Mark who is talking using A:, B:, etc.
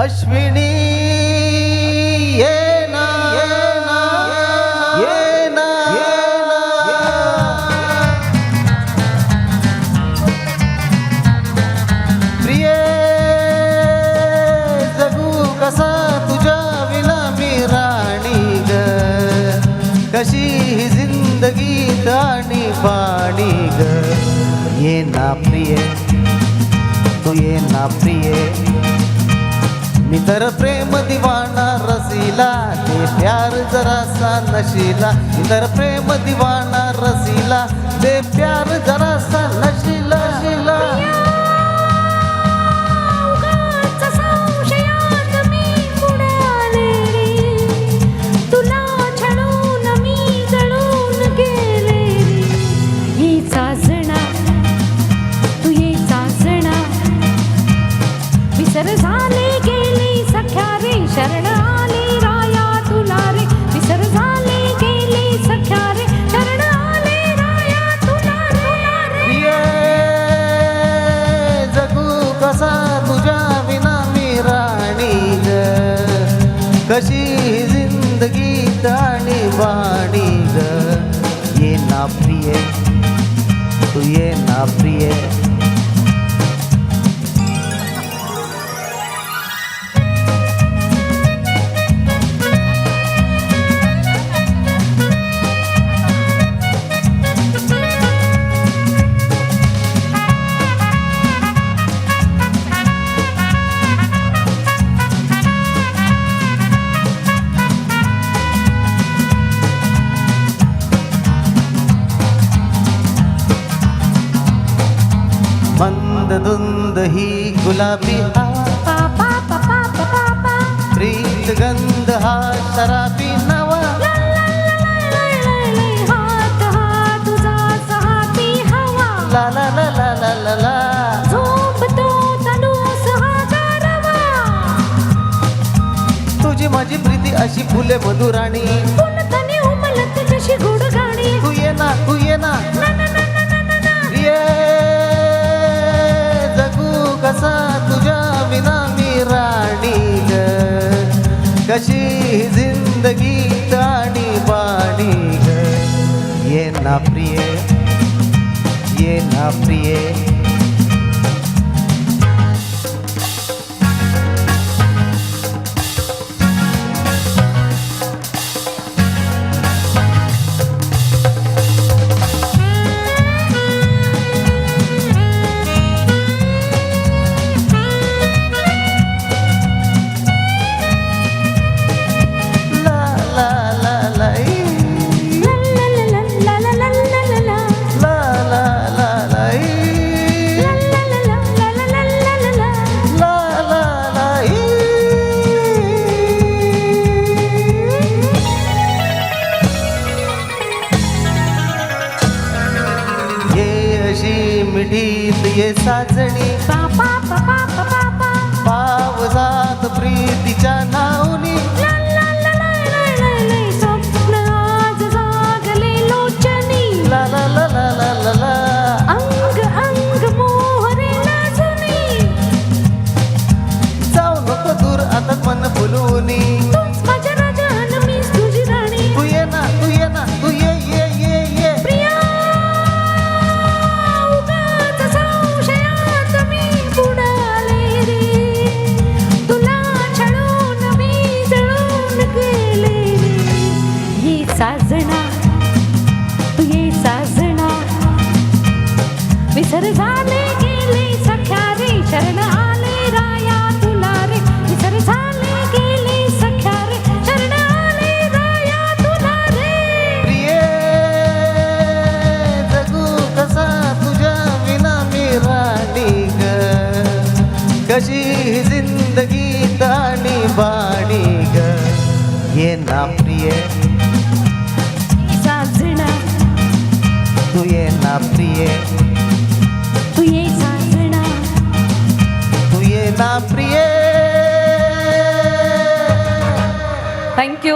A: अश्विनी ये ना ये ना प्रिये जगू कसा तुझ्या विना मी राणी ग कशी ही जिंदगी आणि पाणी ग ये ना प्रिये तू ये ना प्रिये मी तर प्रेम दिवाना रसीला ते प्यार जरासा नशीला मी तर प्रेम दिवाना रसीला ते प्यार जरासा नशीला शिला
B: शरण आली राया तुला रे विसर झाले गेले सख्या रे शरण आली राया तुला रे
A: प्रिये जगू कसा तुझ्या विना मी राणी ग कशी जिंदगी आणि वाणी ग ये ना प्रिये तू ये ना प्रिये मंद धुंद ही गुलाबी
B: पापा पापा पापा
A: प्रीत गंध हा शराबी नवा
B: हात हा तुझा हाती हवा
A: ला ला ला ला ला ला ला
B: झोपतो तनूस हा गारवा
A: तुझी माझी प्रीती अशी फुले मधुराणी
B: पुनतने उमलत जशी गोड गाणी
A: तू ये ना ये जगू कसा तुझ्या विना मी राणी ग कशी जिंदगी आणि बाणी ग ये ना प्रिये ये ना प्रिये मिठीत ये साजणी
B: पापा पापा पापा
A: पावसात प्रीतीच्या नावनी
B: स्वप्न आज जागले लोचनी
A: ला ला ला ला ला ला ला
B: अंग अंग मोहरे लाजुनी
A: जाऊ नको दूर आता मन फुलूनी
B: तूच माझ्या राजा आणि मीच तुझी राणी
A: तू ये ना तू ये ना तू ये
B: प्रिया उगाच संशयात मी बुडाले रे तुला छळून मी जळून गेले रे ये साजना तू ये साजना विसर झाले गेले सख्या रे शरण आले राया तुला रे विसर झाले गेले सख्या रे शरण आले राया तुला रे
A: प्रिये जगू कसा तुझ्या विना मी राणी ग कशी जिंदगी आणि बाणी ग ये ना प्रिये
B: साजना
A: तू ये ना प्रिये
B: तू ये साजना
A: तू ये ना प्रिये
B: थँक्यू